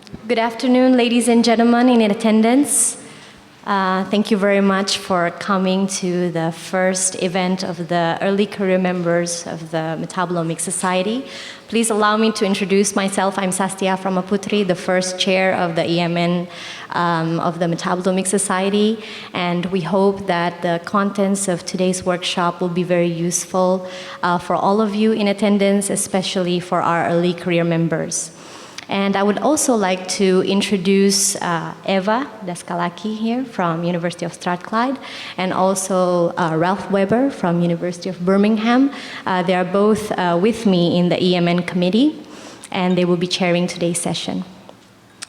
Good afternoon, ladies and gentlemen in attendance. Thank you very much for coming to the first event of the early career members of the Metabolomics Society. Please allow me to introduce myself. I'm Sastia Pramaputri, the first chair of the EMN of the Metabolomics Society, and we hope that the contents of today's workshop will be very useful for all of you in attendance, especially for our early career members. And I would also like to introduce Eva Daskalaki here from University of Strathclyde, and also Ralph Weber from University of Birmingham. They are both with me in the EMN committee, and they will be chairing today's session.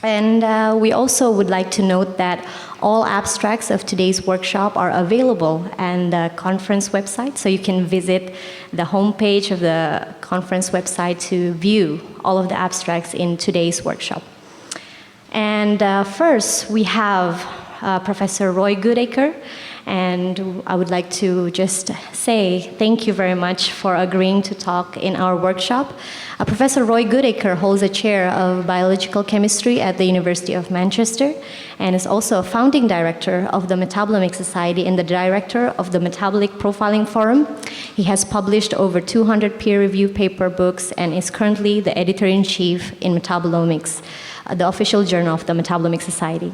And we also would like to note that all abstracts of today's workshop are available on the conference website, so you can visit the homepage of the conference website to view all of the abstracts in today's workshop. And first, we have Professor Roy Goodacre, and I would like to just say thank you very much for agreeing to talk in our workshop. Professor Roy Goodacre holds a chair of biological chemistry at the University of Manchester and is also a founding director of the Metabolomics Society and the director of the Metabolic Profiling Forum. He has published over 200 peer-reviewed paper books and is currently the editor-in-chief in Metabolomics, the official journal of the Metabolomics Society.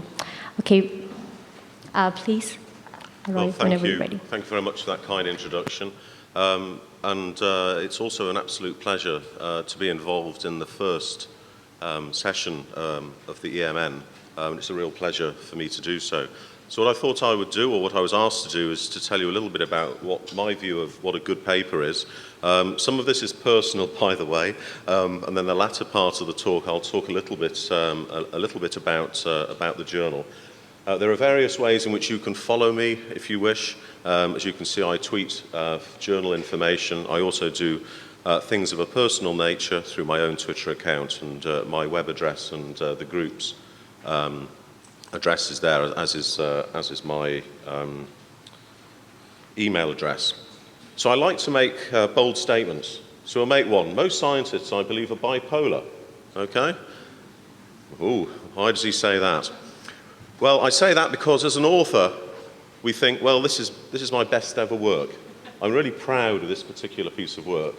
Okay, please. Well, thank you. Thank you very much for that kind introduction. It's also an absolute pleasure to be involved in the first session of the EMN. It's a real pleasure for me to do so. So what I thought I would do, or what I was asked to do, is to tell you a little bit about what my view of what a good paper is. Some of this is personal, by the way, and then the latter part of the talk, I'll talk a little bit about the journal. There are various ways in which you can follow me if you wish. As you can see, I tweet journal information. I also do things of a personal nature through my own Twitter account, and my web address and the group's address is there, as is my email address. So I like to make bold statements. So I'll make one. Most scientists, I believe, are bipolar. Okay? Ooh, why does he say that? Well, I say that because as an author, we think, well, this is my best ever work. I'm really proud of this particular piece of work.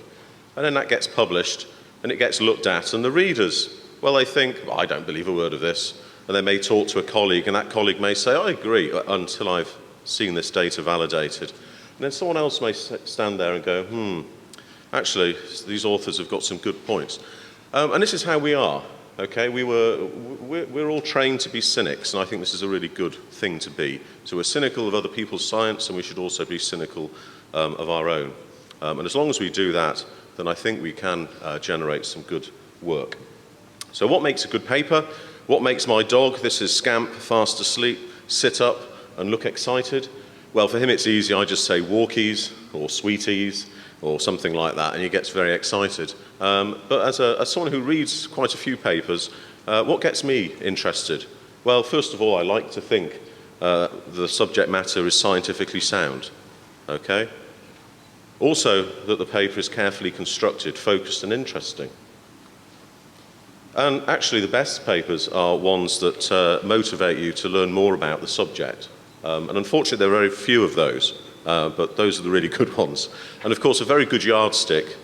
And then that gets published, and it gets looked at, and the readers, well, they think, well, I don't believe a word of this. And they may talk to a colleague, and that colleague may say, I agree, until I've seen this data validated. And then someone else may stand there and go, actually, these authors have got some good points. And this is how we are. Okay, we're all trained to be cynics, and I think this is a really good thing to be. So we're cynical of other people's science, and we should also be cynical of our own. And as long as we do that, then I think we can generate some good work. So what makes a good paper? What makes my dog, this is Scamp, fast asleep, sit up and look excited? Well, for him it's easy. I just say walkies or sweeties or something like that, and he gets very excited. But as someone who reads quite a few papers, what gets me interested? Well, first of all, I like to think the subject matter is scientifically sound, okay? Also, that the paper is carefully constructed, focused, and interesting. And actually, the best papers are ones that motivate you to learn more about the subject. And unfortunately, there are very few of those. But those are the really good ones. And of course, a very good yardstick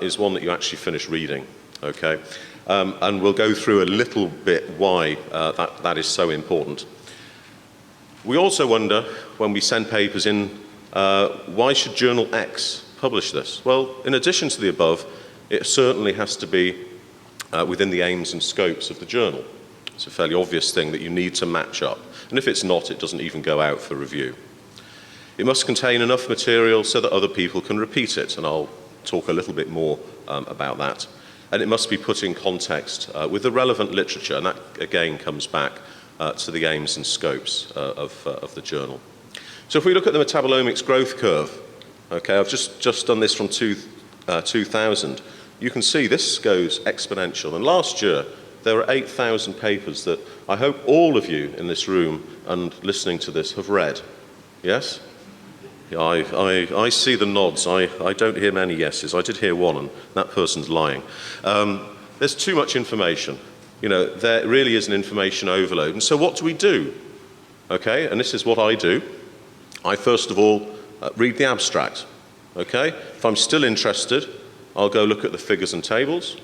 is one that you actually finish reading, okay? And we'll go through a little bit why that is so important. We also wonder, when we send papers in, why should Journal X publish this? Well, in addition to the above, it certainly has to be within the aims and scopes of the journal. It's a fairly obvious thing that you need to match up. And if it's not, it doesn't even go out for review. It must contain enough material so that other people can repeat it, and I'll talk a little bit more about that. And it must be put in context with the relevant literature, and that again comes back to the aims and scopes of the journal. So if we look at the metabolomics growth curve, okay, I've just done this from 2000. You can see this goes exponential, and last year there were 8,000 papers that I hope all of you in this room and listening to this have read. Yes? I see the nods. I don't hear many yeses. I did hear one, and that person's lying. There's too much information. You know, there really is an information overload. And so what do we do? Okay, and this is what I do. I first of all read the abstract. Okay, if I'm still interested, I'll go look at the figures and tables.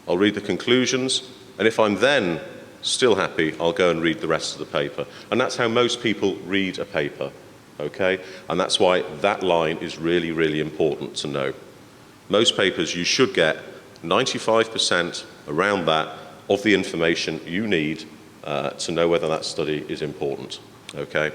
I'll read the conclusions, and if I'm then still happy, I'll go and read the rest of the paper. And that's how most people read a paper, okay? And that's why that line is really, really important to know. Most papers, you should get 95% around that of the information you need to know whether that study is important, okay?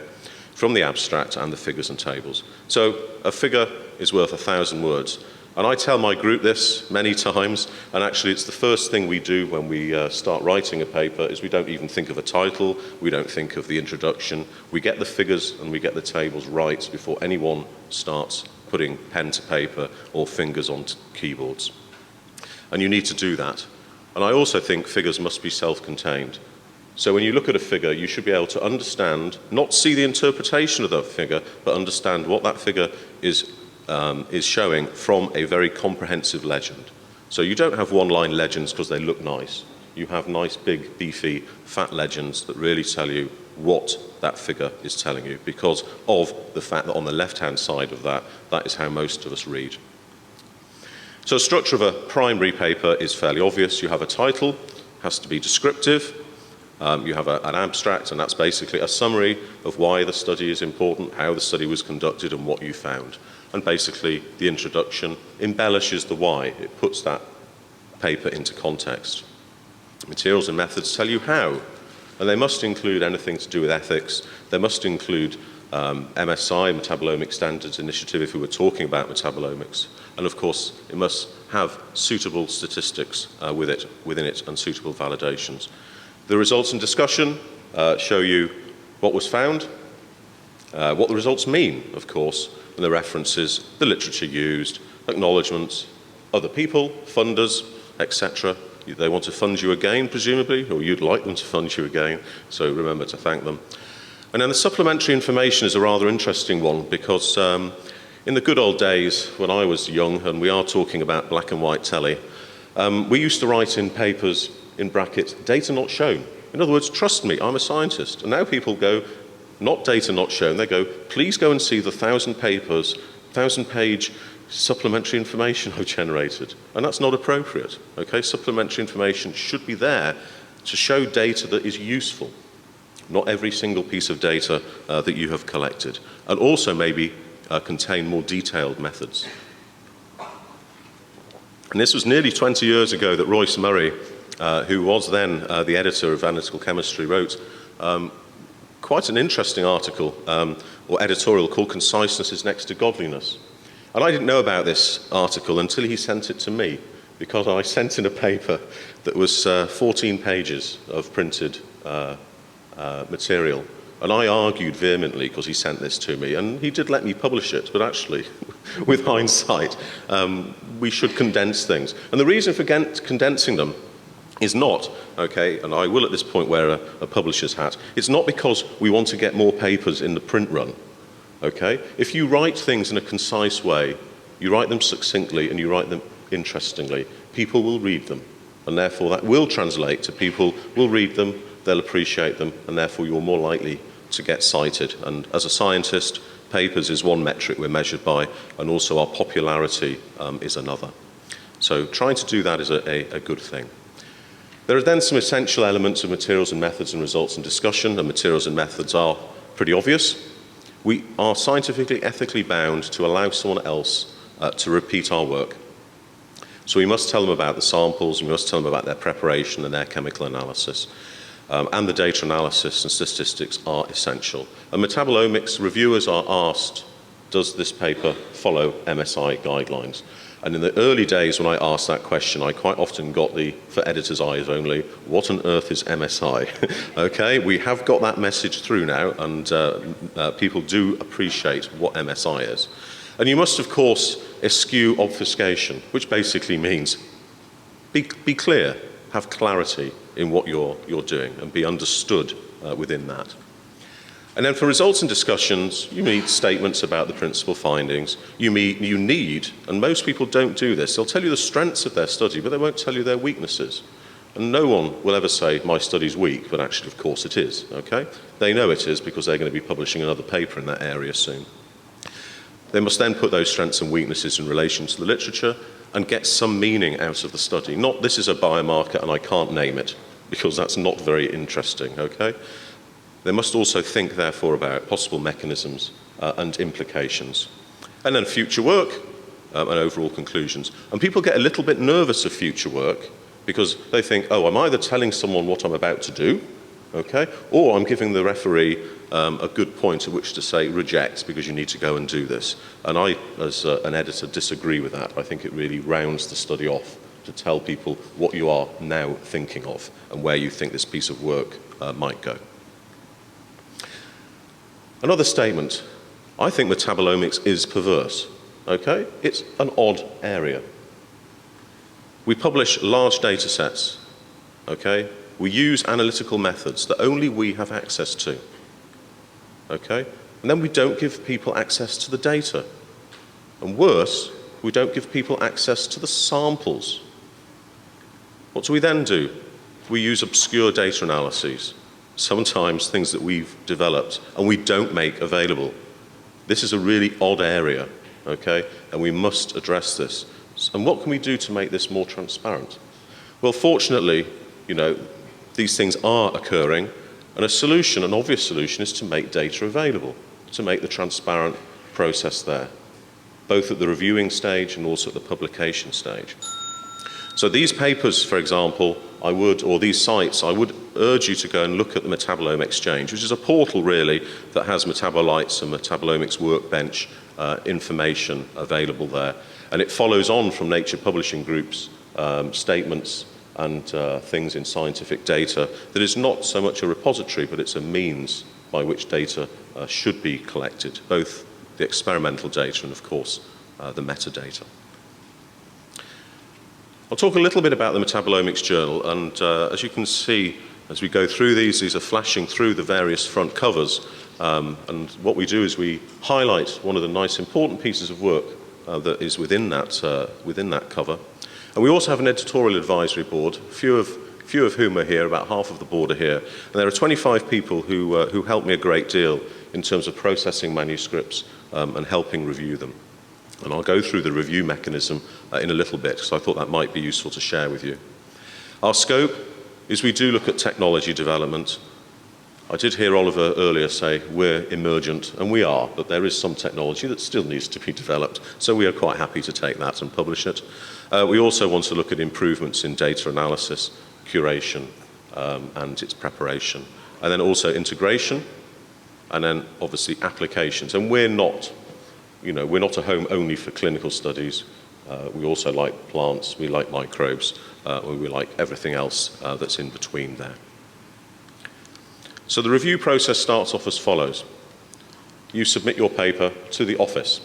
From the abstract and the figures and tables. So a figure is worth 1,000 words. And I tell my group this many times, and actually it's the first thing we do when we start writing a paper is we don't even think of a title, we don't think of the introduction. We get the figures and we get the tables right before anyone starts putting pen to paper or fingers on keyboards. And you need to do that. And I also think figures must be self-contained. So when you look at a figure, you should be able to understand, not see the interpretation of that figure, but understand what that figure is showing from a very comprehensive legend. So you don't have one-line legends because they look nice. You have nice, big, beefy, fat legends that really tell you what that figure is telling you because of the fact that on the left-hand side of that, that is how most of us read. So the structure of a primary paper is fairly obvious. You have a title, has to be descriptive. You have an abstract, and that's basically a summary of why the study is important, how the study was conducted, and what you found. And basically, the introduction embellishes the why. It puts that paper into context. Materials and methods tell you how. And they must include anything to do with ethics. They must include MSI, Metabolomics Standards Initiative, if we were talking about metabolomics. And of course, it must have suitable statistics within it and suitable validations. The results and discussion show you what was found, what the results mean, of course, and the references, the literature used, acknowledgements, other people, funders, etc. They want to fund you again, presumably, or you'd like them to fund you again, so remember to thank them. And then the supplementary information is a rather interesting one because in the good old days when I was young, and we are talking about black and white telly, we used to write in papers, in brackets, data not shown. In other words, trust me, I'm a scientist. And now people go, not data not shown, they go, please go and see the 1,000-page supplementary information I've generated. And that's not appropriate, okay? Supplementary information should be there to show data that is useful, not every single piece of data that you have collected. And also maybe contain more detailed methods. And this was nearly 20 years ago that Royce Murray, who was then the editor of Analytical Chemistry, wrote quite an interesting article or editorial called Conciseness is Next to Godliness. And I didn't know about this article until he sent it to me, because I sent in a paper that was 14 pages of printed material. And I argued vehemently because he sent this to me, and he did let me publish it, but actually, with hindsight, we should condense things. And the reason for condensing them is not, okay, and I will at this point wear a publisher's hat, it's not because we want to get more papers in the print run, okay? If you write things in a concise way, you write them succinctly and you write them interestingly, people will read them. And therefore that will translate to people will read them, they'll appreciate them, and therefore you're more likely to get cited. And as a scientist, papers is one metric we're measured by, and also our popularity is another. So trying to do that is a good thing. There are then some essential elements of materials and methods and results and discussion, and materials and methods are pretty obvious. We are scientifically, ethically bound to allow someone else to repeat our work. So we must tell them about the samples, we must tell them about their preparation and their chemical analysis. And the data analysis and statistics are essential. And metabolomics reviewers are asked, does this paper follow MSI guidelines? And in the early days when I asked that question, I quite often got for editor's eyes only, what on earth is MSI? Okay, we have got that message through now, and people do appreciate what MSI is. And you must, of course, eschew obfuscation, which basically means be clear, have clarity in what you're doing, and be understood within that. And then for results and discussions, you need statements about the principal findings. You need, and most people don't do this, they'll tell you the strengths of their study, but they won't tell you their weaknesses. And no one will ever say, my study's weak, but actually, of course, it is, okay? They know it is because they're going to be publishing another paper in that area soon. They must then put those strengths and weaknesses in relation to the literature and get some meaning out of the study. Not, this is a biomarker and I can't name it, because that's not very interesting, okay? They must also think, therefore, about possible mechanisms and implications. And then future work and overall conclusions. And people get a little bit nervous of future work because they think, oh, I'm either telling someone what I'm about to do, okay, or I'm giving the referee a good point at which to say reject because you need to go and do this. And I, as an editor, disagree with that. I think it really rounds the study off to tell people what you are now thinking of and where you think this piece of work might go. Another statement, I think metabolomics is perverse, okay? It's an odd area. We publish large data sets, okay? We use analytical methods that only we have access to, okay? And then we don't give people access to the data. And worse, we don't give people access to the samples. What do we then do? We use obscure data analyses, sometimes things that we've developed and we don't make available. This is a really odd area, okay? And we must address this. And what can we do to make this more transparent? Well, fortunately, you know, these things are occurring, and a solution, an obvious solution, is to make data available, to make the transparent process there, both at the reviewing stage and also at the publication stage. So these papers, for example, or these sites, I would urge you to go and look at the Metabolome Exchange, which is a portal really that has metabolites and metabolomics workbench information available there. And it follows on from Nature Publishing Group's statements and things in scientific data that is not so much a repository, but it's a means by which data should be collected, both the experimental data and, of course, the metadata. I'll talk a little bit about the Metabolomics Journal, and as you can see, as we go through these are flashing through the various front covers, and what we do is we highlight one of the nice important pieces of work that is within that cover. And we also have an editorial advisory board, few of whom are here, about half of the board are here, and there are 25 people who help me a great deal in terms of processing manuscripts and helping review them. And I'll go through the review mechanism in a little bit, because I thought that might be useful to share with you. Our scope is we do look at technology development. I did hear Oliver earlier say we're emergent, and we are, but there is some technology that still needs to be developed, so we are quite happy to take that and publish it. We also want to look at improvements in data analysis, curation, and its preparation, and then also integration, and then obviously applications. And we're not a home only for clinical studies. We also like plants, we like microbes, we like everything else that's in between there. So the review process starts off as follows. You submit your paper to the office.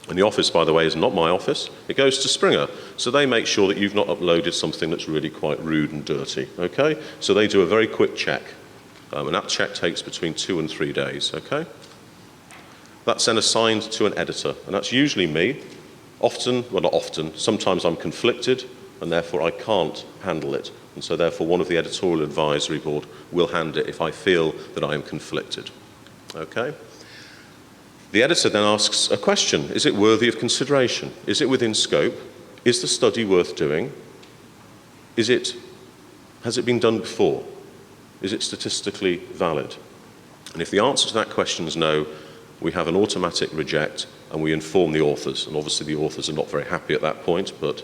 And the office, by the way, is not my office. It goes to Springer. So they make sure that you've not uploaded something that's really quite rude and dirty, okay? So they do a very quick check. And that check takes between 2 and 3 days, okay? That's then assigned to an editor, and that's usually me. Often, well not often, sometimes I'm conflicted, and therefore I can't handle it. And so therefore one of the editorial advisory board will handle it if I feel that I am conflicted, okay? The editor then asks a question. Is it worthy of consideration? Is it within scope? Is the study worth doing? Has it been done before? Is it statistically valid? And if the answer to that question is no, we have an automatic reject and we inform the authors. And obviously the authors are not very happy at that point, but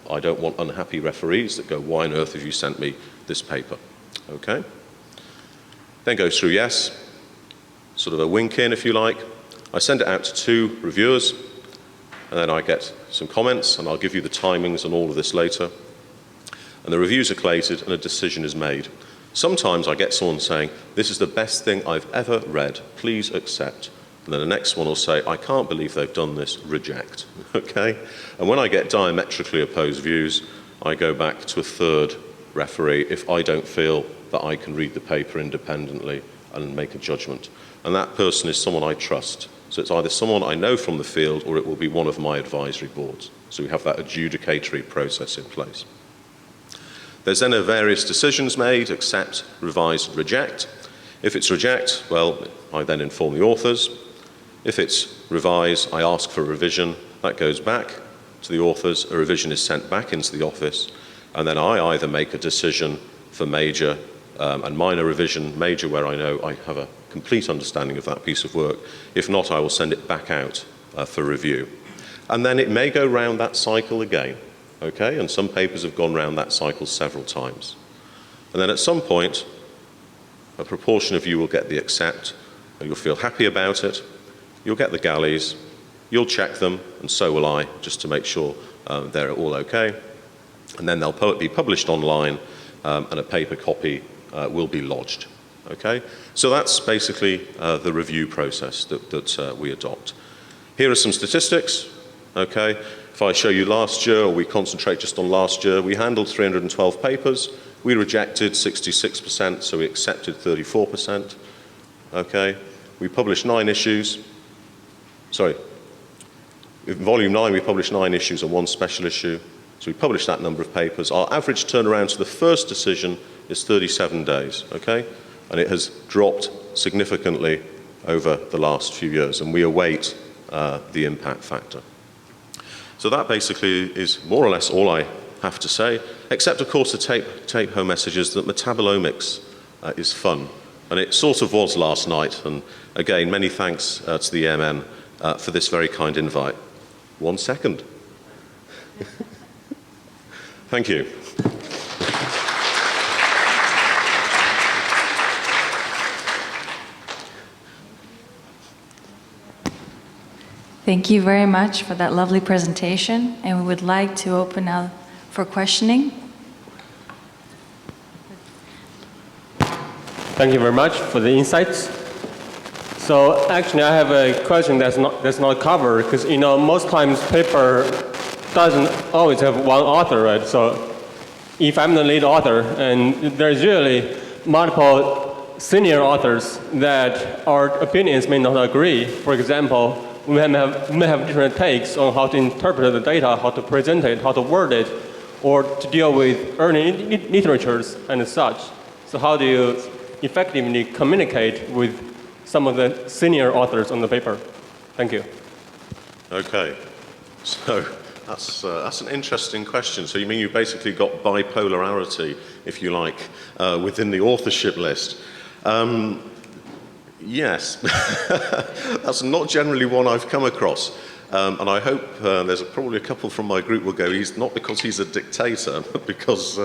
I don't want unhappy referees that go, why on earth have you sent me this paper? Okay? Then goes through yes, sort of a wink in if you like. I send it out to 2 reviewers, and then I get some comments, and I'll give you the timings and all of this later. And the reviews are collated and a decision is made. Sometimes I get someone saying, this is the best thing I've ever read, please accept. And then the next one will say, I can't believe they've done this, reject, okay? And when I get diametrically opposed views, I go back to a 3rd referee if I don't feel that I can read the paper independently and make a judgment. And that person is someone I trust. So it's either someone I know from the field or it will be one of my advisory boards. So we have that adjudicatory process in place. There's then various decisions made: accept, revise, reject. If it's reject, well, I then inform the authors. If it's revise, I ask for a revision. That goes back to the authors. A revision is sent back into the office. And then I either make a decision for major and minor revision, major where I know I have a complete understanding of that piece of work. If not, I will send it back out for review. And then it may go round that cycle again, okay? And some papers have gone round that cycle several times. And then at some point, a proportion of you will get the accept, and you'll feel happy about it. You'll get the galleys, you'll check them, and so will I, just to make sure they're all okay. And then they'll be published online, and a paper copy will be lodged. Okay? So that's basically the review process that we adopt. Here are some statistics. Okay? If I show you last year, or we concentrate just on last year, we handled 312 papers. We rejected 66%, so we accepted 34%. Okay? We published 9 issues. Sorry. In volume 9, we published 9 issues and 1 special issue. So we published that number of papers. Our average turnaround to the first decision is 37 days, okay? And it has dropped significantly over the last few years, and we await the impact factor. So that basically is more or less all I have to say, except of course the take-home message is that Metabolomics is fun. And it sort of was last night, and again, many thanks to the EMN for this very kind invite. 1 second. Thank you. Thank you very much for that lovely presentation, and we would like to open up for questioning. Thank you very much for the insights. So actually, I have a question that's not covered, because most times paper doesn't always have one author, right? So if I'm the lead author, and there's usually multiple senior authors that our opinions may not agree. For example, we may have different takes on how to interpret the data, how to present it, how to word it, or to deal with early literatures and such. So how do you effectively communicate with some of the senior authors on the paper? Thank you. Okay, so that's an interesting question. So you mean you've basically got bipolarity, if you like, within the authorship list? Yes, that's not generally one I've come across. And I hope there's probably a couple from my group will go, he's not because he's a dictator, but because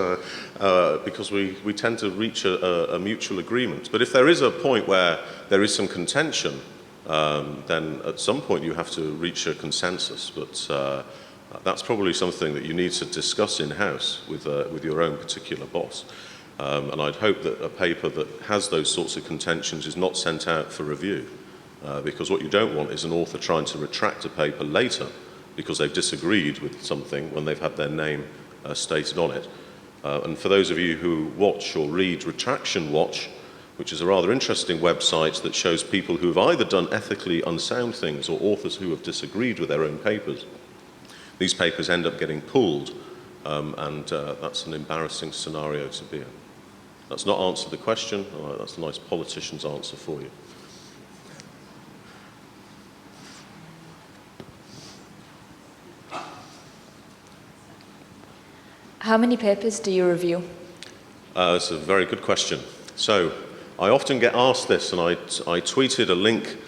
we tend to reach a mutual agreement. But if there is a point where there is some contention, then at some point you have to reach a consensus. But that's probably something that you need to discuss in-house with your own particular boss. And I'd hope that a paper that has those sorts of contentions is not sent out for review. Because what you don't want is an author trying to retract a paper later because they've disagreed with something when they've had their name stated on it. And for those of you who watch or read Retraction Watch, which is a rather interesting website that shows people who have either done ethically unsound things or authors who have disagreed with their own papers, these papers end up getting pulled, and that's an embarrassing scenario to be in. That's not answered the question. That's a nice politician's answer for you. How many papers do you review? It's a very good question. So I often get asked this, and I tweeted a link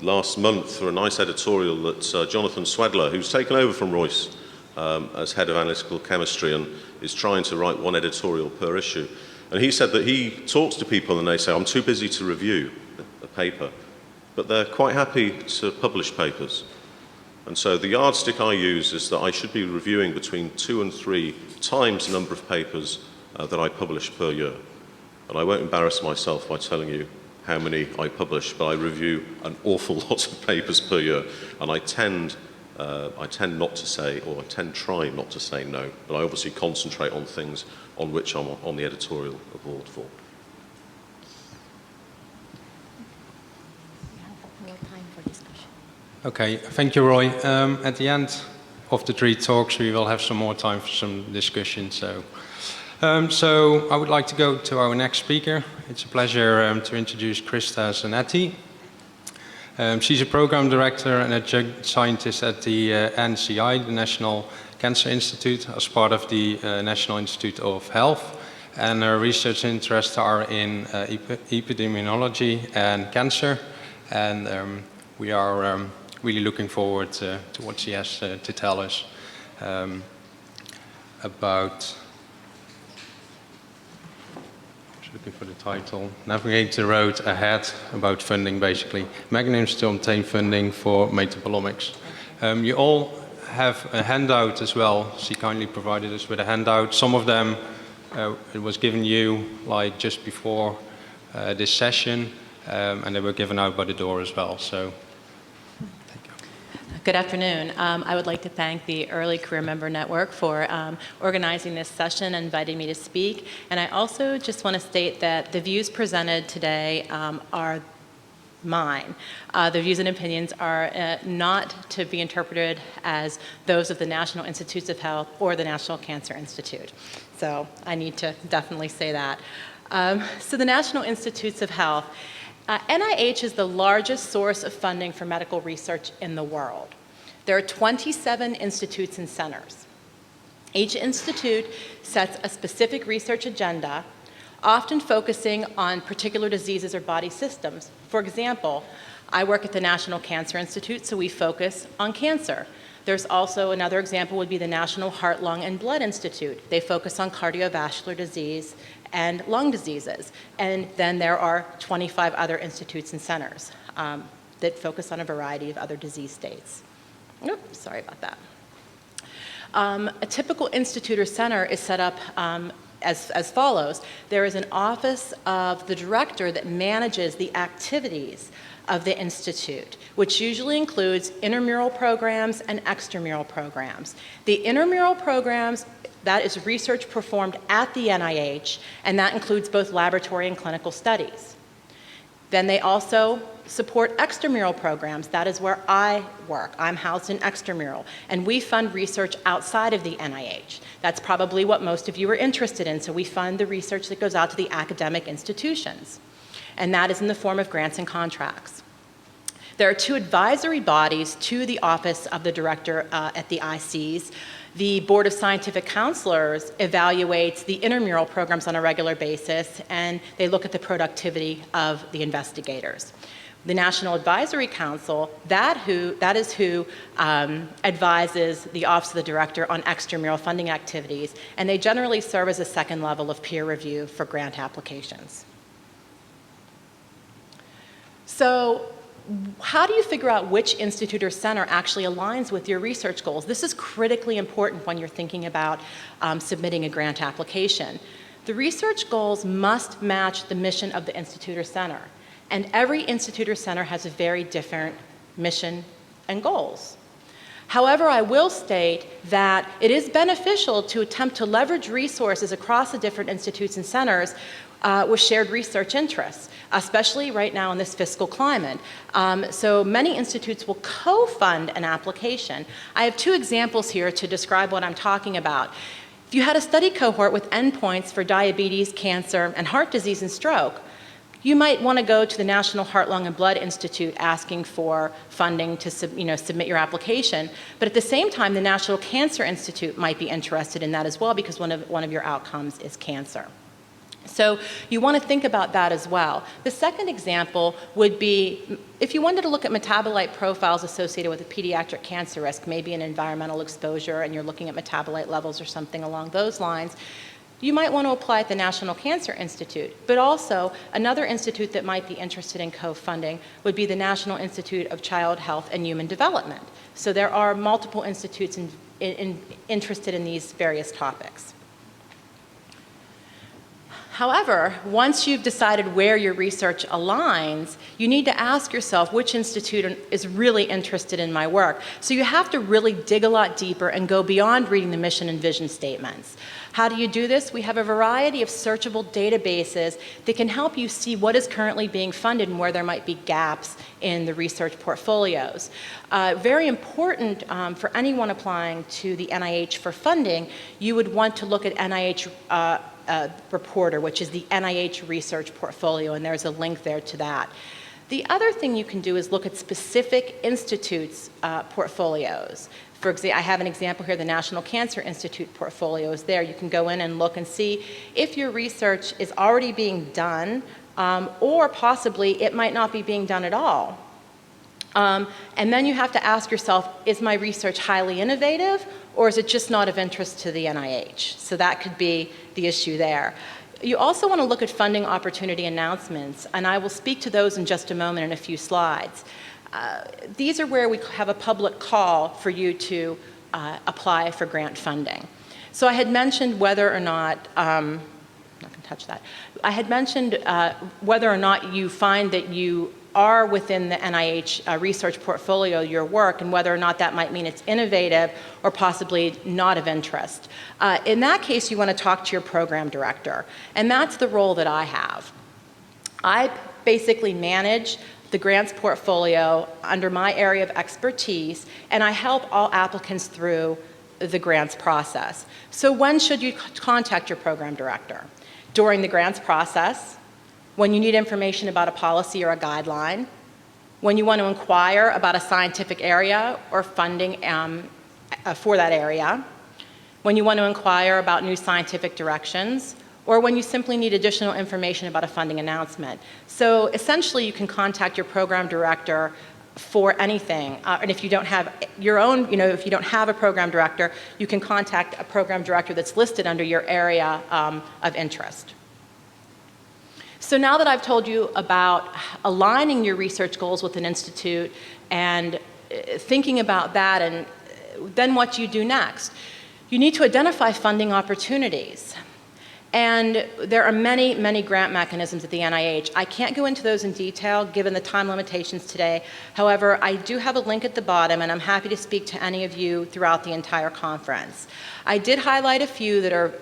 last month for a nice editorial that Jonathan Swedler, who's taken over from Royce as head of analytical chemistry and is trying to write one editorial per issue. And he said that he talks to people and they say, I'm too busy to review a paper, but they're quite happy to publish papers. And so the yardstick I use is that I should be reviewing between 2 and 3 times the number of papers that I publish per year. And I won't embarrass myself by telling you how many I publish, but I review an awful lot of papers per year. And I tend not to say, or I try not to say no, but I obviously concentrate on things on which I'm on the editorial board for. Okay, thank you, Roy. At the end of the 3 talks, we will have some more time for some discussion. So So I would like to go to our next speaker. It's a pleasure to introduce Krista Zanetti. She's a program director and adjunct scientist at the NCI, the National Cancer Institute, as part of the National Institute of Health. And her research interests are in epidemiology and cancer. And we are really looking forward to what she has to tell us about. Looking for the title, Navigate the Road Ahead, about funding basically. Mechanisms to obtain funding for Metabolomics. You all have a handout as well. She kindly provided us with a handout. Some of them it was given you like just before this session, and they were given out by the door as well. So. Good afternoon. I would like to thank the Early Career Member Network for organizing this session and inviting me to speak. And I also just want to state that the views presented today are mine. The views and opinions are not to be interpreted as those of the National Institutes of Health or the National Cancer Institute. So I need to definitely say that. So the National Institutes of Health, NIH is the largest source of funding for medical research in the world. There are 27 institutes and centers. Each institute sets a specific research agenda, often focusing on particular diseases or body systems. For example, I work at the National Cancer Institute, so we focus on cancer. There's also another example would be the National Heart, Lung, and Blood Institute. They focus on cardiovascular disease and lung diseases. And then there are 25 other institutes and centers that focus on a variety of other disease states. Oops, sorry about that. A typical institute or center is set up as follows. There is an office of the director that manages the activities of the institute, which usually includes intramural programs and extramural programs. The intramural programs, that is research performed at the NIH, and that includes both laboratory and clinical studies. Then they also support extramural programs. That is where I work. I'm housed in extramural, and we fund research outside of the NIH. That's probably what most of you are interested in, so we fund the research that goes out to the academic institutions, and that is in the form of grants and contracts. There are two advisory bodies to the Office of the Director at the ICs. The Board of Scientific Counselors evaluates the intramural programs on a regular basis, and they look at the productivity of the investigators. The National Advisory Council, that is who advises the Office of the Director on extramural funding activities, and they generally serve as a second level of peer review for grant applications. So, how do you figure out which institute or center actually aligns with your research goals? This is critically important when you're thinking about submitting a grant application. The research goals must match the mission of the institute or center. And every institute or center has a very different mission and goals. However, I will state that it is beneficial to attempt to leverage resources across the different institutes and centers with shared research interests, especially right now in this fiscal climate. So many institutes will co-fund an application. I have two examples here to describe what I'm talking about. If you had a study cohort with endpoints for diabetes, cancer, and heart disease and stroke, you might want to go to the National Heart, Lung, and Blood Institute asking for funding to submit your application. But at the same time, the National Cancer Institute might be interested in that as well because one of your outcomes is cancer. So you want to think about that as well. The second example would be if you wanted to look at metabolite profiles associated with a pediatric cancer risk, maybe an environmental exposure, and you're looking at metabolite levels or something along those lines, you might want to apply at the National Cancer Institute. But also, another institute that might be interested in co-funding would be the National Institute of Child Health and Human Development. So there are multiple institutes interested in these various topics. However, once you've decided where your research aligns, you need to ask yourself which institute is really interested in my work. So you have to really dig a lot deeper and go beyond reading the mission and vision statements. How do you do this? We have a variety of searchable databases that can help you see what is currently being funded and where there might be gaps in the research portfolios. Very important for anyone applying to the NIH for funding, you would want to look at NIH Reporter, which is the NIH research portfolio, and there's a link there to that. The other thing you can do is look at specific institutes' portfolios. For example, I have an example here, the National Cancer Institute portfolio is there. You can go in and look and see if your research is already being done, or possibly it might not be being done at all. And then you have to ask yourself, is my research highly innovative, or is it just not of interest to the NIH? So that could be the issue there. You also want to look at funding opportunity announcements, and I will speak to those in just a moment in a few slides. These are where we have a public call for you to apply for grant funding. So I had mentioned whether or not, I'm not going to touch that. I had mentioned whether or not you find that you are within the NIH research portfolio, your work, and whether or not that might mean it's innovative or possibly not of interest. In that case, you want to talk to your program director, and that's the role that I have. I basically manage the grants portfolio under my area of expertise, and I help all applicants through the grants process. So when should you contact your program director? During the grants process, when you need information about a policy or a guideline, when you want to inquire about a scientific area or funding for that area, when you want to inquire about new scientific directions, or when you simply need additional information about a funding announcement. So essentially, you can contact your program director for anything. And if you don't have your own, if you don't have a program director, you can contact a program director that's listed under your area of interest. So now that I've told you about aligning your research goals with an institute and thinking about that, and then what do you do next? You need to identify funding opportunities. And there are many, many grant mechanisms at the NIH. I can't go into those in detail given the time limitations today. However, I do have a link at the bottom, and I'm happy to speak to any of you throughout the entire conference. I did highlight a few that are,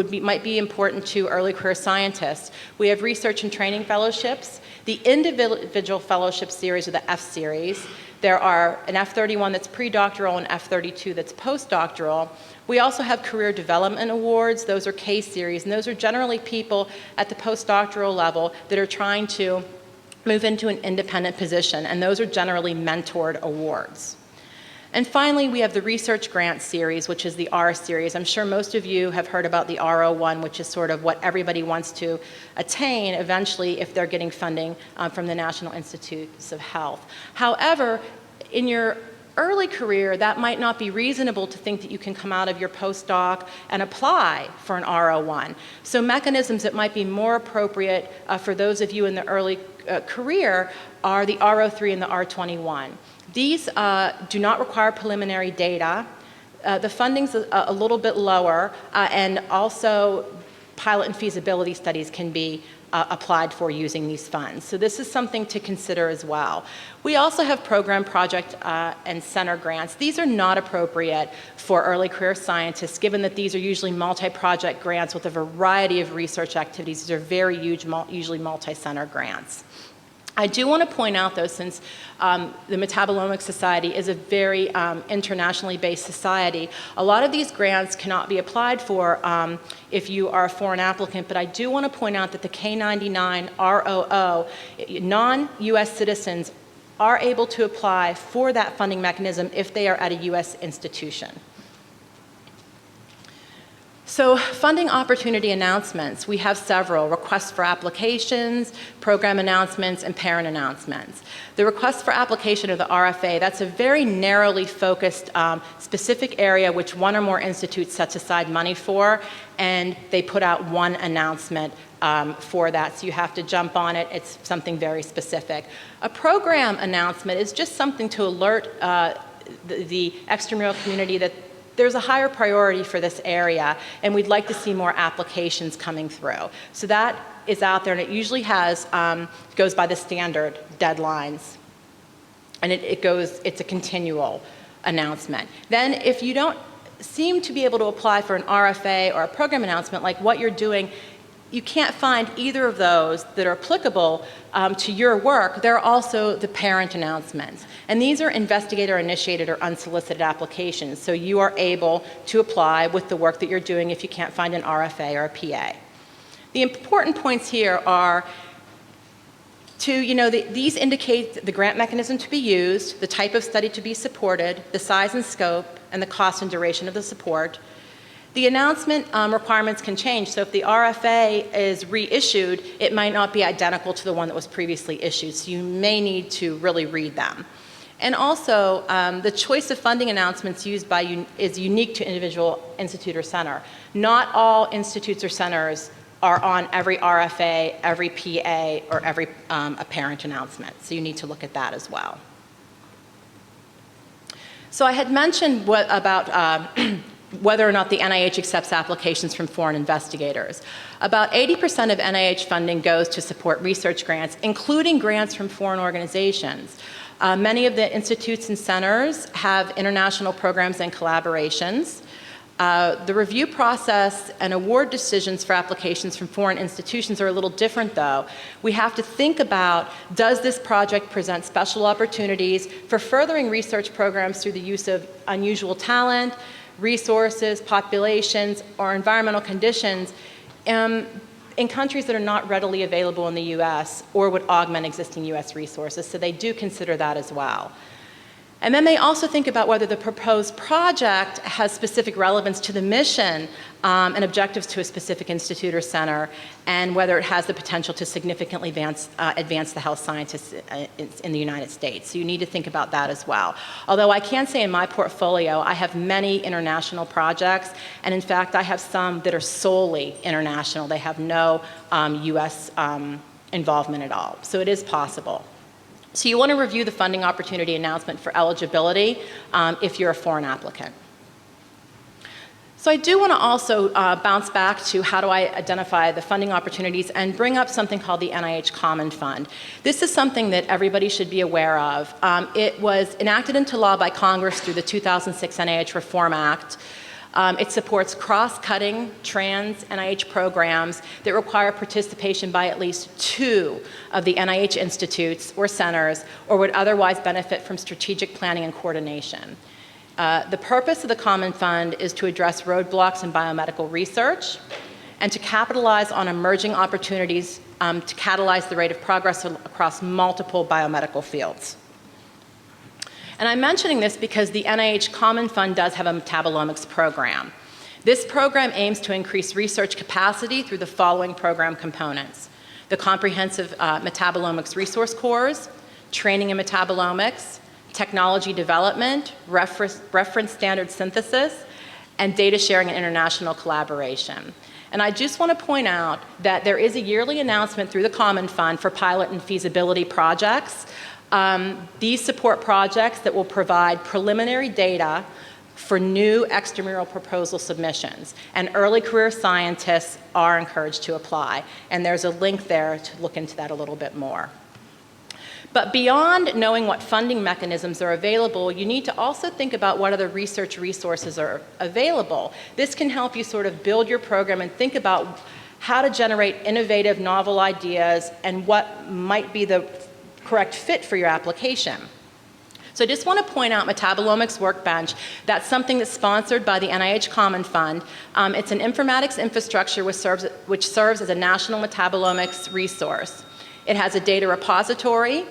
might be important to early career scientists. We have research and training fellowships, the individual fellowship series or the F series. There are an F31 that's pre-doctoral and F32 that's postdoctoral. We also have career development awards. Those are case series, and those are generally people at the postdoctoral level that are trying to move into an independent position, and those are generally mentored awards. And finally, we have the research grant series, which is the R series. I'm sure most of you have heard about the R01, which is sort of what everybody wants to attain eventually if they're getting funding from the National Institutes of Health. However, in your early career, that might not be reasonable to think that you can come out of your postdoc and apply for an R01. So mechanisms that might be more appropriate for those of you in the early career are the R03 and the R21. These do not require preliminary data. The funding's a little bit lower, and also pilot and feasibility studies can be applied for using these funds. So this is something to consider as well. We also have program, project, and center grants. These are not appropriate for early career scientists, given that these are usually multi-project grants with a variety of research activities. These are very huge, usually multi-center grants. I do want to point out, though, since the Metabolomics Society is a very internationally based society, a lot of these grants cannot be applied for if you are a foreign applicant, but I do want to point out that the K99 ROO, non-US citizens are able to apply for that funding mechanism if they are at a US institution. So funding opportunity announcements, we have several: requests for applications, program announcements, and parent announcements. The request for application, or the RFA, that's a very narrowly focused specific area which one or more institutes sets aside money for, and they put out one announcement for that, so you have to jump on it. It's something very specific. A program announcement is just something to alert the extramural community that there's a higher priority for this area, and we'd like to see more applications coming through. So that is out there, and it usually has, goes by the standard deadlines. And it's a continual announcement. Then if you don't seem to be able to apply for an RFA or a program announcement like what you're doing, you can't find either of those that are applicable to your work. There are also the parent announcements. And these are investigator-initiated or unsolicited applications, so you are able to apply with the work that you're doing if you can't find an RFA or a PA. The important points here are these indicate the grant mechanism to be used, the type of study to be supported, the size and scope, and the cost and duration of the support. The announcement requirements can change, so if the RFA is reissued, it might not be identical to the one that was previously issued, so you may need to really read them. And also, the choice of funding announcements used is unique to individual institute or center. Not all institutes or centers are on every RFA, every PA, or every apparent announcement. So you need to look at that as well. So I had mentioned about whether or not the NIH accepts applications from foreign investigators. About 80% of NIH funding goes to support research grants, including grants from foreign organizations. Many of the institutes and centers have international programs and collaborations. The review process and award decisions for applications from foreign institutions are a little different, though. We have to think about, does this project present special opportunities for furthering research programs through the use of unusual talent, resources, populations, or environmental conditions in countries that are not readily available in the U.S. or would augment existing U.S. resources, so they do consider that as well. And then they also think about whether the proposed project has specific relevance to the mission and objectives to a specific institute or center, and whether it has the potential to significantly advance the health scientists in the United States. So you need to think about that as well. Although I can say in my portfolio, I have many international projects, and in fact, I have some that are solely international. They have no US involvement at all. So it is possible. So you want to review the funding opportunity announcement for eligibility if you're a foreign applicant. So I do want to also bounce back to how do I identify the funding opportunities and bring up something called the NIH Common Fund. This is something that everybody should be aware of. It was enacted into law by Congress through the 2006 NIH Reform Act. It supports cross-cutting trans NIH programs that require participation by at least 2 of the NIH institutes or centers, or would otherwise benefit from strategic planning and coordination. The purpose of the Common Fund is to address roadblocks in biomedical research and to capitalize on emerging opportunities to catalyze the rate of progress across multiple biomedical fields. And I'm mentioning this because the NIH Common Fund does have a metabolomics program. This program aims to increase research capacity through the following program components: the comprehensive metabolomics resource cores, training in metabolomics, technology development, reference standard synthesis, and data sharing and international collaboration. And I just want to point out that there is a yearly announcement through the Common Fund for pilot and feasibility projects. These support projects that will provide preliminary data for new extramural proposal submissions. And early career scientists are encouraged to apply. And there's a link there to look into that a little bit more. But beyond knowing what funding mechanisms are available, you need to also think about what other research resources are available. This can help you sort of build your program and think about how to generate innovative, novel ideas and what might be the correct fit for your application. So I just want to point out Metabolomics Workbench. That's something that's sponsored by the NIH Common Fund. It's an informatics infrastructure which serves as a national metabolomics resource. It has a data repository,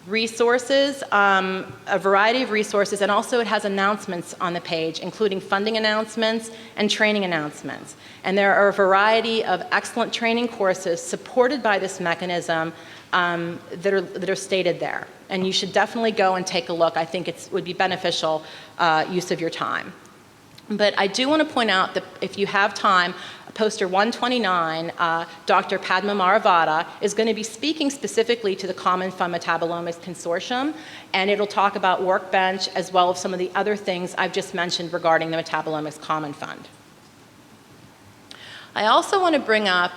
resources, a variety of resources, and also it has announcements on the page, including funding announcements and training announcements. And there are a variety of excellent training courses supported by this mechanism that are stated there. And you should definitely go and take a look. I think it would be beneficial use of your time. But I do want to point out that if you have time, poster 129, Dr. Padma Maravada is going to be speaking specifically to the Common Fund Metabolomics Consortium, and it'll talk about Workbench as well as some of the other things I've just mentioned regarding the Metabolomics Common Fund. I also want to bring up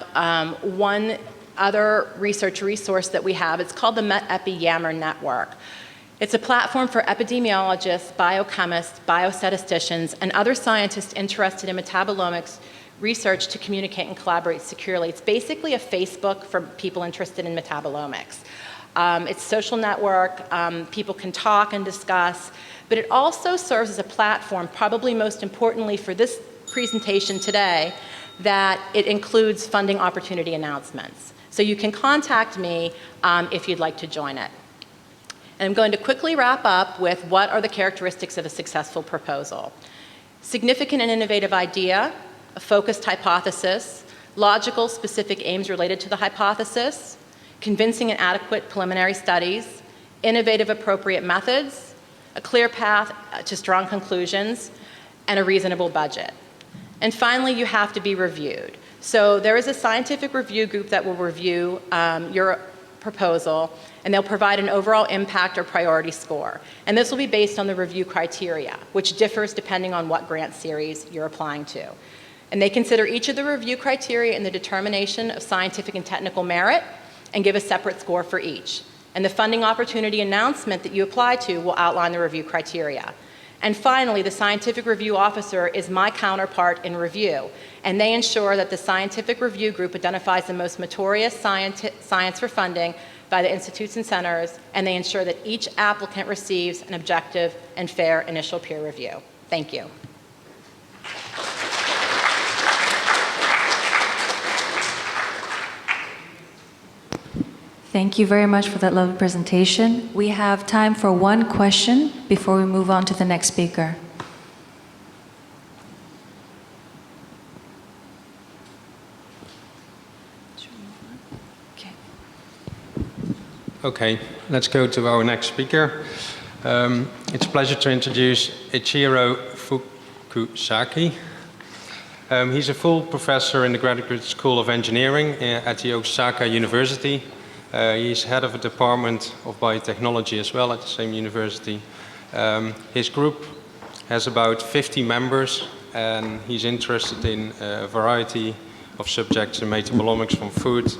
one other research resource that we have. It's called the MetEpi-Yammer Network. It's a platform for epidemiologists, biochemists, biostatisticians, and other scientists interested in metabolomics research to communicate and collaborate securely. It's basically a Facebook for people interested in metabolomics. It's a social network, people can talk and discuss, but it also serves as a platform, probably most importantly for this presentation today, that it includes funding opportunity announcements. So you can contact me if you'd like to join it. And I'm going to quickly wrap up with what are the characteristics of a successful proposal. Significant and innovative idea, a focused hypothesis, logical, specific aims related to the hypothesis, convincing and adequate preliminary studies, innovative, appropriate methods, a clear path to strong conclusions, and a reasonable budget. And finally, you have to be reviewed. So there is a scientific review group that will review your proposal, and they'll provide an overall impact or priority score. And this will be based on the review criteria, which differs depending on what grant series you're applying to. And they consider each of the review criteria in the determination of scientific and technical merit and give a separate score for each. And the funding opportunity announcement that you apply to will outline the review criteria. And finally, the scientific review officer is my counterpart in review, and they ensure that the scientific review group identifies the most meritorious science for funding by the institutes and centers, and they ensure that each applicant receives an objective and fair initial peer review. Thank you. Thank you very much for that lovely presentation. We have time for one question before we move on to the next speaker. Okay, let's go to our next speaker. It's a pleasure to introduce Ichiro Fukusaki. He's a full professor in the Graduate School of Engineering at the Osaka University. He's head of a department of biotechnology as well at the same university. His group has about 50 members, and he's interested in a variety of subjects in metabolomics, from food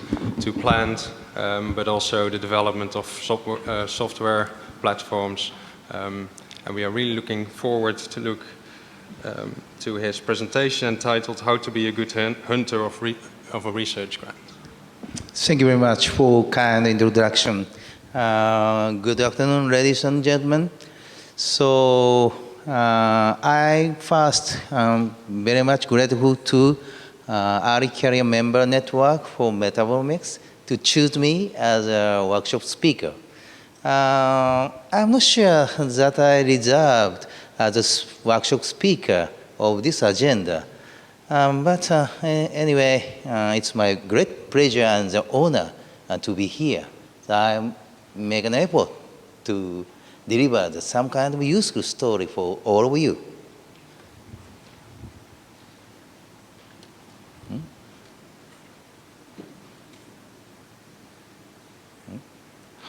to plant, but also the development of software platforms. And we are really looking forward to look to his presentation entitled How to be a Good Hunter of a Research Grant. Thank you very much for kind introduction. Good afternoon, ladies and gentlemen. So I first very much grateful to Early Career Member Network for Metabolomics to choose me as a workshop speaker. I'm not sure that I deserved as a workshop speaker of this agenda. But anyway, it's my great pleasure and the honor to be here. So I make an effort to deliver some kind of useful story for all of you.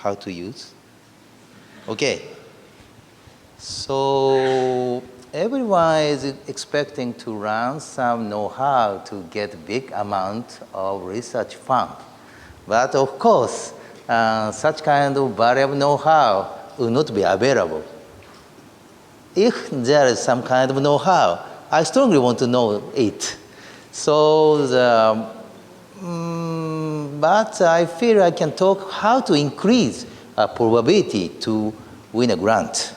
How to use? Okay. So everyone is expecting to learn some know-how to get big amount of research fund. But of course, such kind of valuable know-how will not be available. If there is some kind of know-how, I strongly want to know it. So, but I feel I can talk how to increase a probability to win a grant.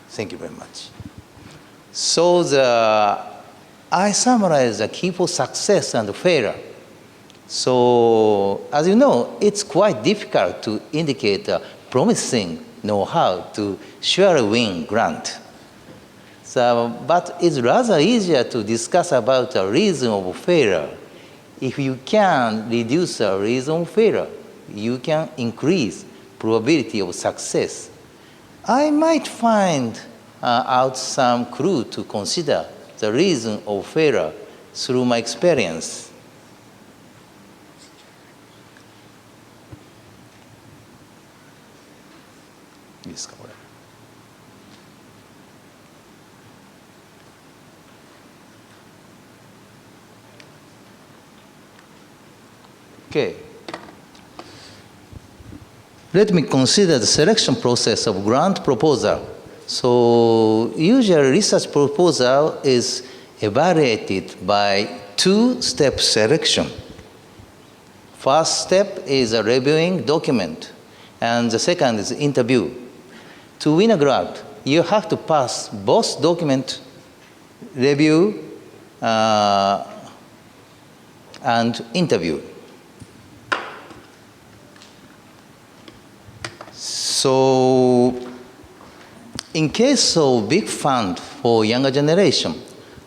Thank you very much. So I summarize the key for success and failure. So as you know, it's quite difficult to indicate a promising know-how to surely win grant. So, but it's rather easier to discuss about the reason of failure if you can reduce the reason of failure, you can increase probability of success. I might find out some clue to consider the reason of failure through my experience. Okay. Let me consider the selection process of grant proposal. So usually research proposal is evaluated by two-step selection. First step is a reviewing document, and the second is interview. To win a grant, you have to pass both document review and interview. So, in case of big fund for younger generation,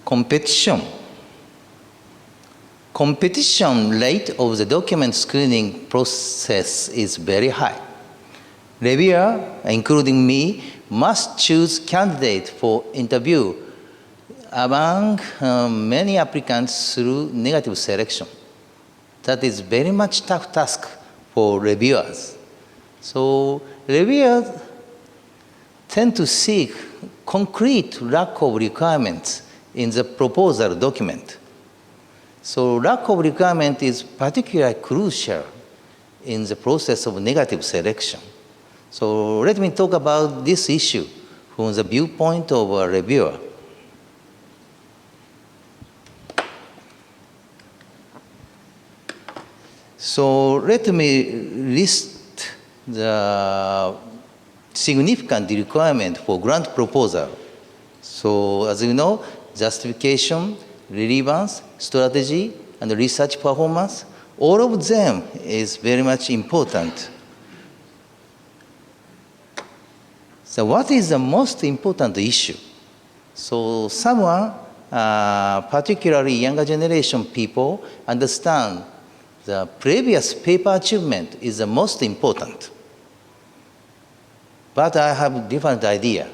competition rate of the document screening process is very high. Reviewer, including me, must choose candidate for interview among many applicants through negative selection. That is very much tough task for reviewers. So reviewers tend to seek concrete lack of requirements in the proposal document. So lack of requirement is particularly crucial in the process of negative selection. So let me talk about this issue from the viewpoint of a reviewer. So let me list the significant requirement for grant proposal. So as you know, justification, relevance, strategy, and research performance, all of them is very much important. So what is the most important issue? So someone, particularly younger generation people, understand the previous paper achievement is the most important. But I have a different idea.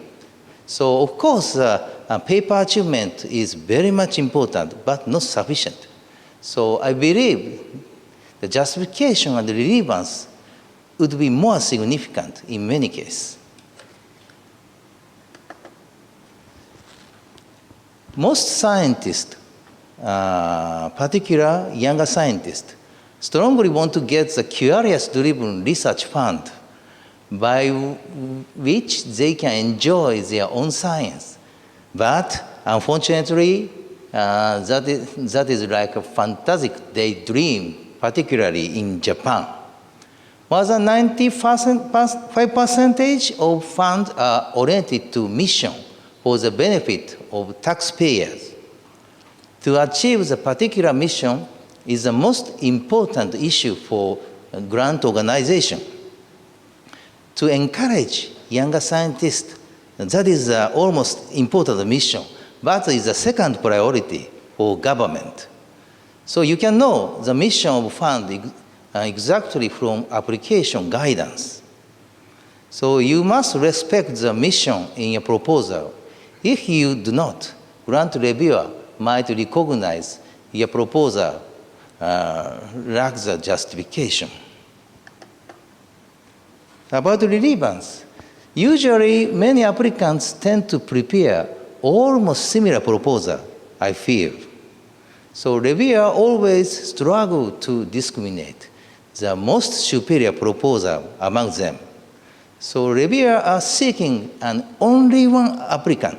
So of course, paper achievement is very much important, but not sufficient. So I believe the justification and the relevance would be more significant in many cases. Most scientists, particularly younger scientists, strongly want to get the curious-driven research fund by which they can enjoy their own science. But unfortunately, that is like a fantastic daydream, particularly in Japan. More than 95% of funds are oriented to mission for the benefit of taxpayers. To achieve the particular mission is the most important issue for a grant organization. To encourage younger scientists, that is almost important mission, but is the second priority for government. So you can know the mission of fund exactly from application guidance. So you must respect the mission in your proposal. If you do not, grant reviewer might recognize your proposal lacks the justification. About relevance, usually many applicants tend to prepare almost similar proposal, I feel. So reviewer always struggle to discriminate the most superior proposal among them. So reviewer are seeking an only one applicant.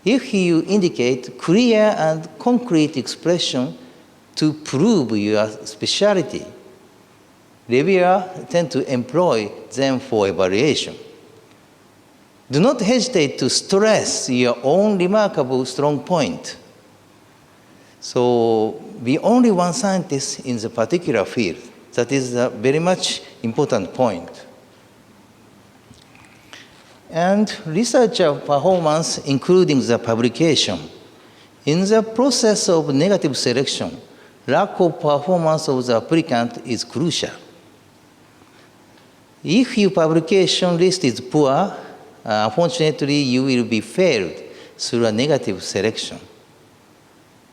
If you indicate clear and concrete expression to prove your specialty, reviewers tend to employ them for evaluation. Do not hesitate to stress your own remarkable strong point. So be only one scientist in the particular field. That is a very much important point. And researcher performance, including the publication. In the process of negative selection, lack of performance of the applicant is crucial. If your publication list is poor, unfortunately, you will be failed through a negative selection.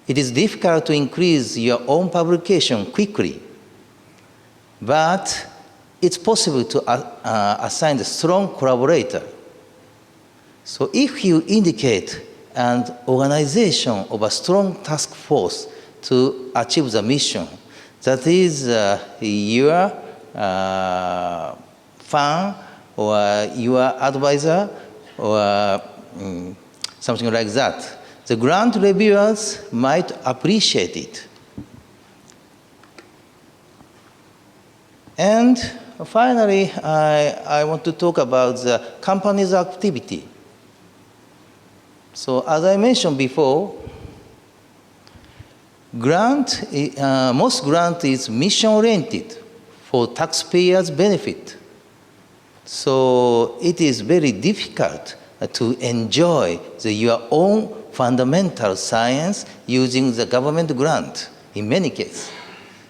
It is difficult to increase your own publication quickly, but it's possible to assign a strong collaborator. So if you indicate an organization of a strong task force to achieve the mission, that is your fan or your advisor or something like that, the grant reviewers might appreciate it. And finally, I want to talk about the company's activity. So as I mentioned before, most grant is mission-oriented for taxpayers' benefit. So it is very difficult to enjoy your own fundamental science using the government grant in many cases.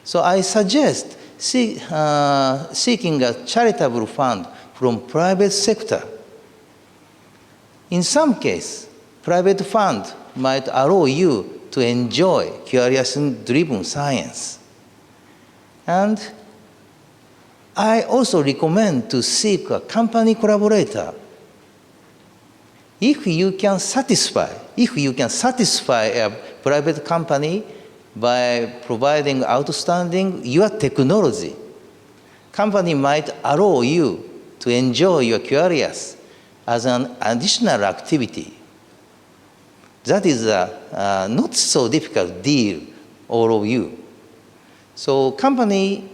So I suggest seeking a charitable fund from private sector. In some cases, private fund might allow you to enjoy curiosity-driven science. And I also recommend to seek a company collaborator. If you can satisfy a private company by providing outstanding your technology, company might allow you to enjoy your curious as an additional activity. That is a not so difficult deal, all of you. So company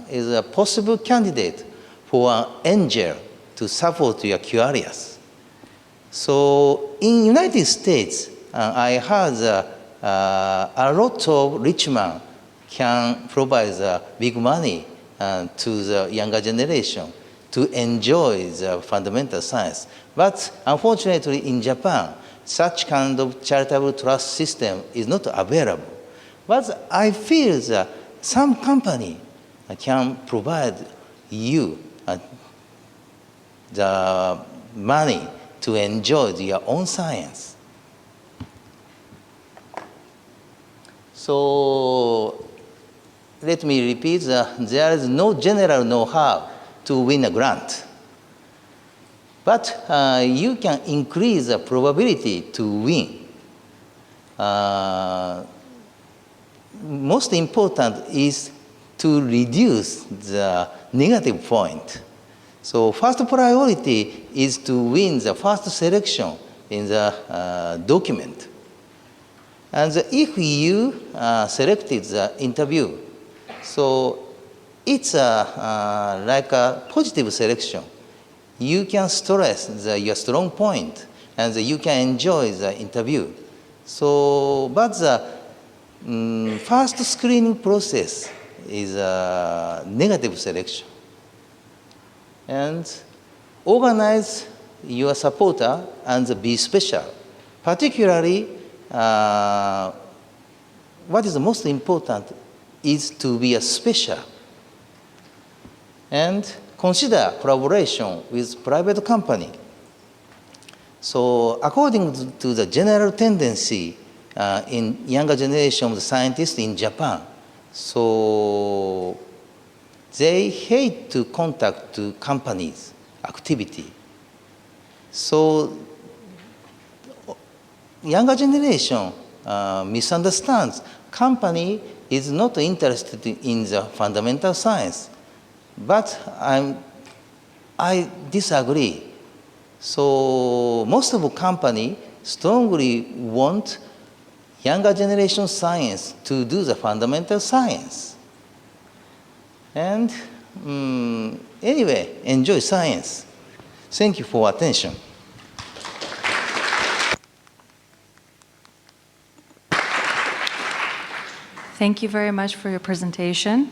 is a possible candidate for an angel to support your curious. So in United States, I heard a lot of rich men can provide big money to the younger generation to enjoy the fundamental science. But unfortunately in Japan, such kind of charitable trust system is not available. But I feel that some company can provide you the money to enjoy your own science. So let me repeat that there is no general know-how to win a grant. But you can increase the probability to win. Most important is to reduce the negative point. So first priority is to win the first selection in the document. And if you selected the interview, so it's like a positive selection. You can stress your strong point, and you can enjoy the interview. So, but the first screening process is a negative selection. And organize your supporter and be special. Particularly, what is the most important is to be a special. And consider collaboration with private company. So according to the general tendency in younger generation of scientists in Japan, so they hate to contact to companies' activity. So younger generation misunderstands company is not interested in the fundamental science. But I disagree. So most of the company strongly want younger generation science to do the fundamental science. And anyway, enjoy science. Thank you for attention. Thank you very much for your presentation.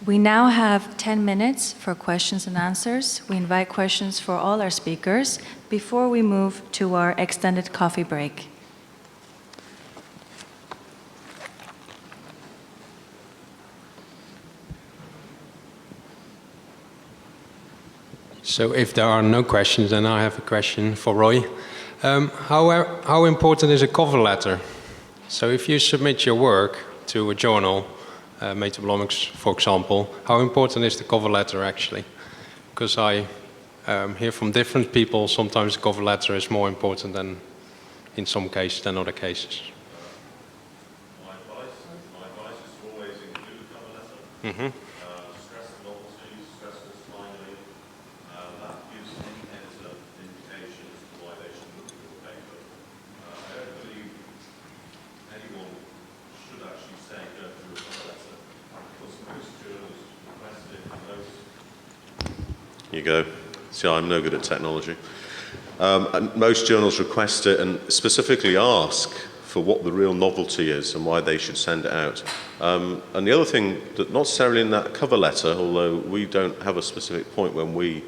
We now have 10 minutes for questions and answers. We invite questions for all our speakers before we move to our extended coffee break. So if there are no questions, then I have a question for Roy. How important is a cover letter? So if you submit your work to a journal, Metabolomics, for example, how important is the cover letter actually? Because I hear from different people, sometimes the cover letter is more important than, in some cases, than other cases. My advice is to always include a cover letter. Mm-hmm. Stress the novelty, stress the timely. That gives any editor an indication as to why they should look at your paper. I don't believe anyone should actually say go through a cover letter, because most journals request it and most... You go. See, I'm no good at technology. And most journals request it and specifically ask for what the real novelty is and why they should send it out. And the other thing, that not necessarily in that cover letter, although we don't have a specific point when we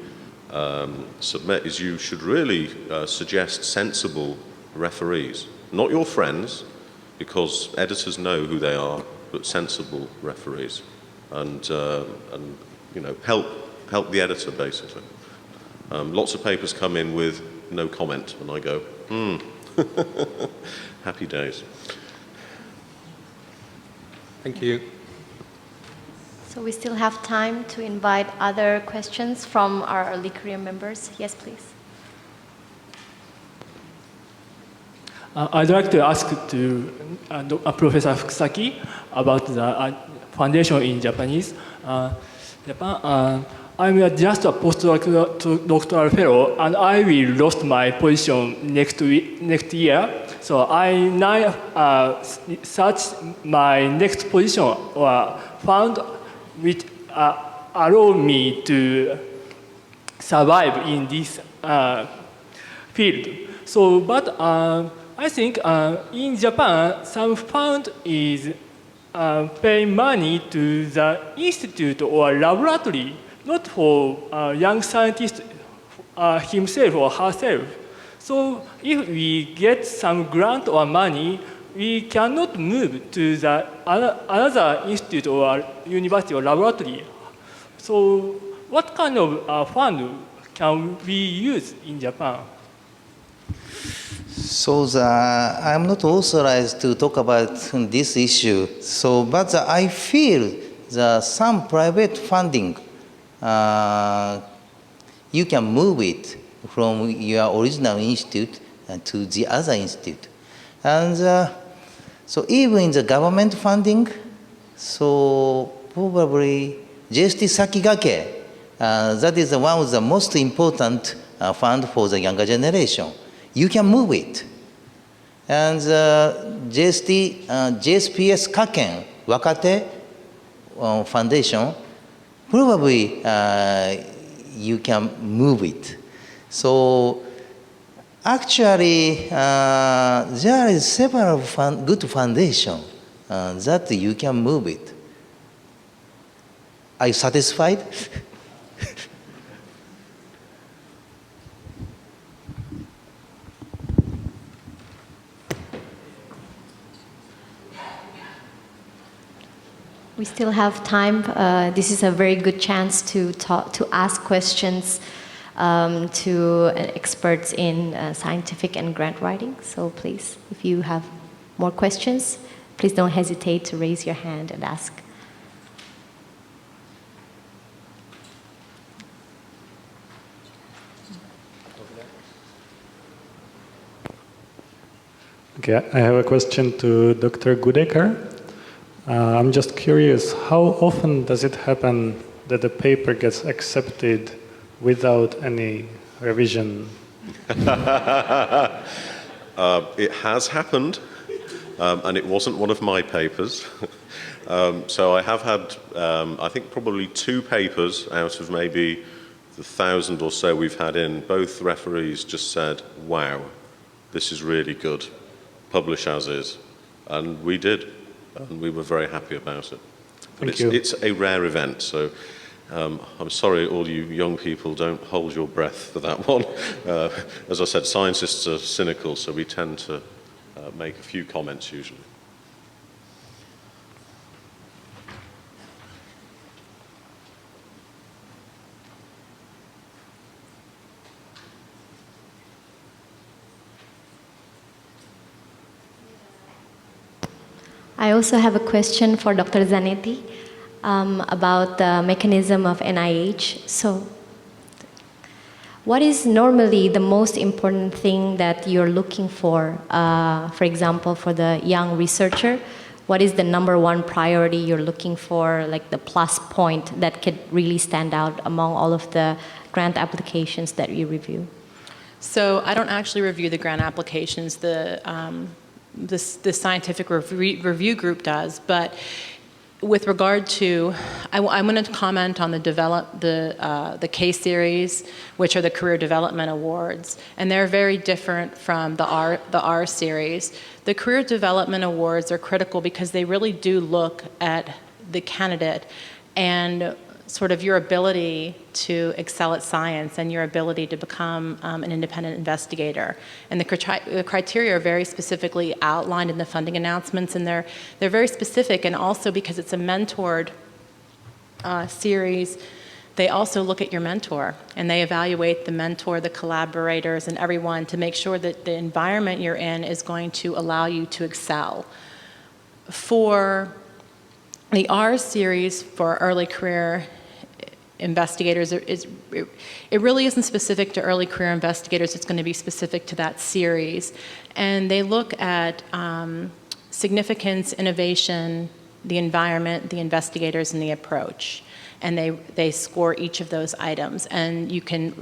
submit, is you should really suggest sensible referees. Not your friends, because editors know who they are, but sensible referees. And you know, help the editor, basically. Lots of papers come in with no comment, and I go, happy days. Thank you. So we still have time to invite other questions from our early career members. Yes, please. I'd like to ask to Professor Fukusaki about the foundation in Japanese. I'm just a postdoctoral fellow, and I will lost my position next year. So I now search my next position or found which allow me to survive in this field. So, but I think in Japan, some fund is paying money to the institute or laboratory, not for young scientist himself or herself. So if we get some grant or money, we cannot move to the another institute or university or laboratory. So what kind of fund can we use in Japan? So I'm not authorized to talk about this issue. So, but I feel that some private funding, you can move it from your original institute to the other institute. And so even in the government funding, so probably JST Sakigake, that is one of the most important fund for the younger generation. You can move it. And JSPS Kaken Wakate Foundation, probably you can move it. So actually, there is several good foundations that you can move it. Are you satisfied? We still have time. This is a very good chance to ask questions to experts in scientific and grant writing. So please, if you have more questions, please don't hesitate to raise your hand and ask. Okay, I have a question to Dr. Goodacre. I'm just curious, how often does it happen that the paper gets accepted without any revision? It has happened, and it wasn't one of my papers. So I have had, I think, probably 2 papers out of maybe the 1,000 or so we've had in. Both referees just said, wow, this is really good. Publish as is. And we did. And we were very happy about it. But it's a rare event, so I'm sorry all you young people, don't hold your breath for that one. As I said, scientists are cynical, so we tend to make a few comments usually. I also have a question for Dr. Zanetti about the mechanism of NIH. So, what is normally the most important thing that you're looking for example, for the young researcher? What is the number one priority you're looking for, like the plus point that could really stand out among all of the grant applications that you review? So I don't actually review the grant applications. The scientific review group does, but with regard to, I'm going to comment on the K series, which are the Career Development Awards, and they're very different from the R series. The Career Development Awards are critical because they really do look at the candidate and sort of your ability to excel at science and your ability to become an independent investigator. And the criteria are very specifically outlined in the funding announcements, and they're very specific, and also because it's a mentored series, they also look at your mentor, and they evaluate the mentor, the collaborators, and everyone to make sure that the environment you're in is going to allow you to excel. For the R series, for early career investigators, it really isn't specific to early career investigators. It's going to be specific to that series. And they look at significance, innovation, the environment, the investigators, and the approach. And they score each of those items. And you can,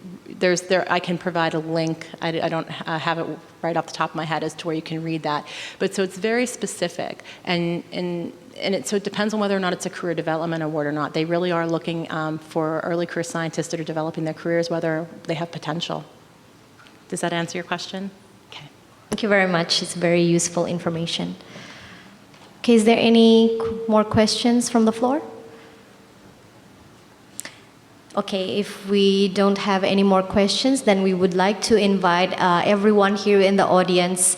I can provide a link. I don't have it right off the top of my head as to where you can read that. But so it's very specific. So it depends on whether or not it's a career development award or not. They really are looking for early career scientists that are developing their careers, whether they have potential. Does that answer your question? Okay. Thank you very much. It's very useful information. Okay, is there any more questions from the floor? Okay, if we don't have any more questions, then we would like to invite everyone here in the audience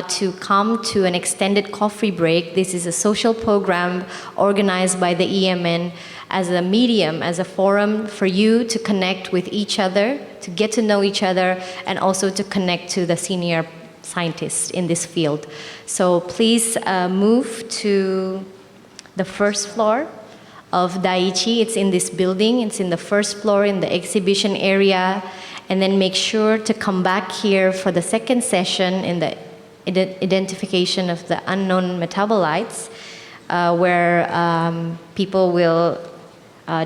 to come to an extended coffee break. This is a social program organized by the EMN as a medium, as a forum for you to connect with each other, to get to know each other, and also to connect to the senior scientists in this field. So please move to the first floor of Daiichi. It's in this building. It's in the first floor in the exhibition area. And then make sure to come back here for the second session in the identification of the unknown metabolites, where people will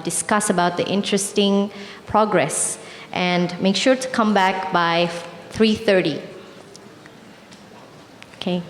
discuss about the interesting progress. And make sure to come back by 3:30. Okay.